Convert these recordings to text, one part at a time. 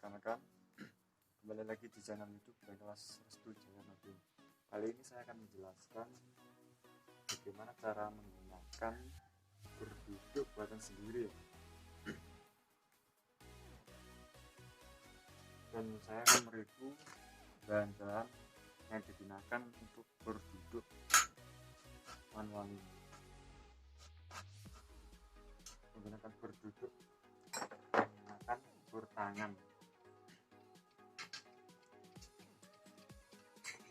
rekan-rekan, kembali lagi di channel YouTube Bengkel Restu JAYA Madiun. Kali ini saya akan menjelaskan bagaimana cara menggunakan berduduk buatan sendiri. Dan saya akan mereview bahan-bahan yang digunakan untuk berduduk manual ini. Menggunakan berduduk menggunakan bertangan.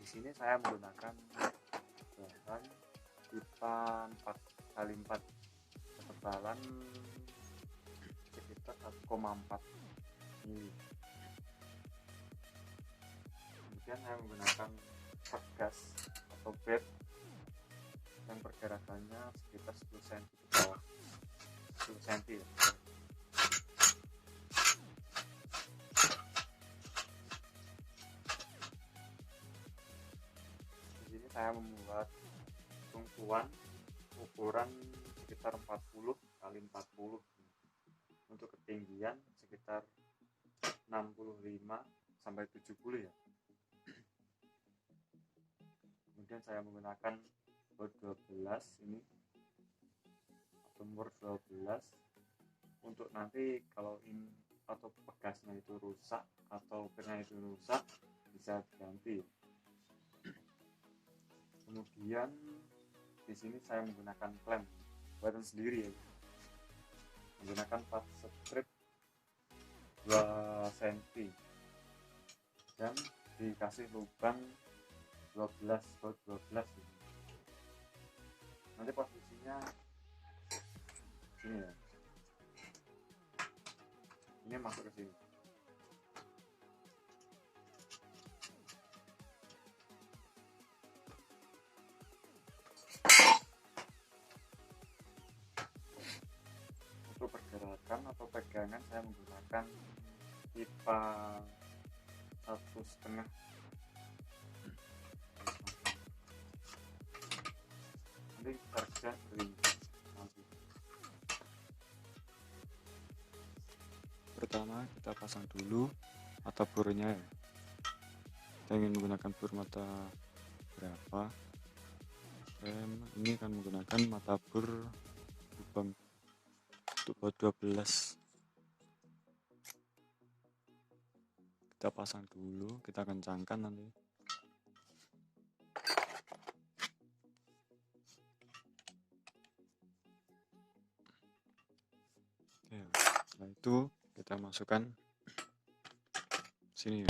Di sini saya menggunakan bahan pipa 4x4 ketebalan sekitar 1,4 mili. Kemudian saya menggunakan pegas atau bed yang pergerakannya sekitar 10 cm ke bawah, 10 cm ya. Di sini saya membuat tumpuan ukuran sekitar 40 x 40 untuk ketinggian sekitar 65 sampai 70 ya. Kemudian saya menggunakan bor 12 ini atau bor 12 untuk nanti kalau ini atau pegasnya itu rusak atau pernya itu rusak bisa diganti. Kemudian di sini saya menggunakan klem buatan sendiri ya, menggunakan part strip 2 cm dan dikasih lubang 12 ini. Nanti posisinya sini ya, ini masuk ke sini. Untuk pergerakan atau pegangan saya menggunakan pipa 1,5. Nanti kerja nanti. Pertama kita pasang dulu mata bornya ya. Kita ingin menggunakan bor mata berapa? Ini akan menggunakan mata bor lubang untuk bor 12. Kita pasang dulu, kita kencangkan nanti. Ya, setelah itu kita masukkan sini ya.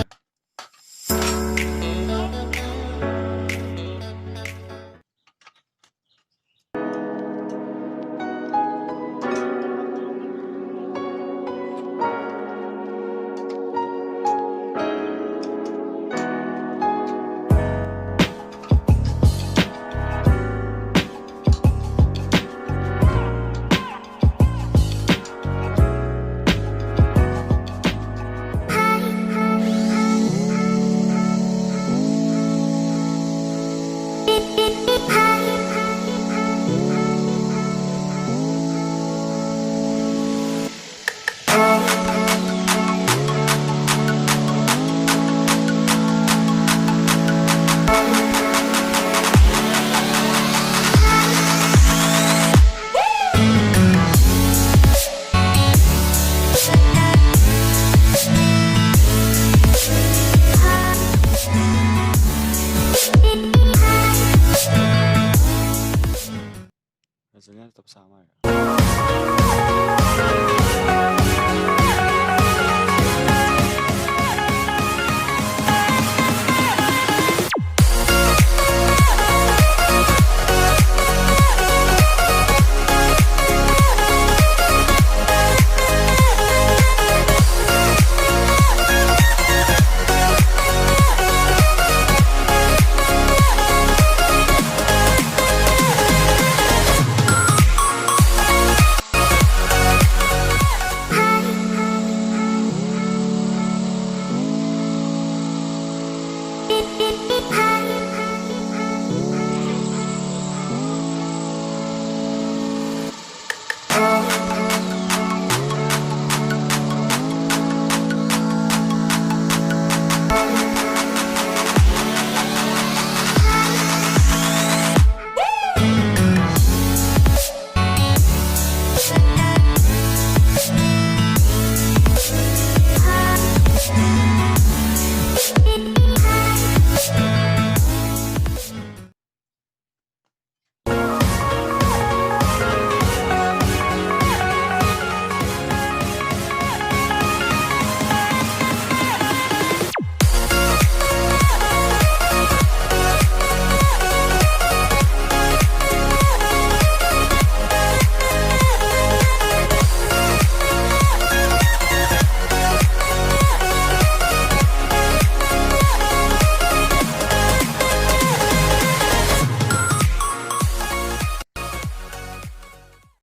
Hasilnya tetap sama ya.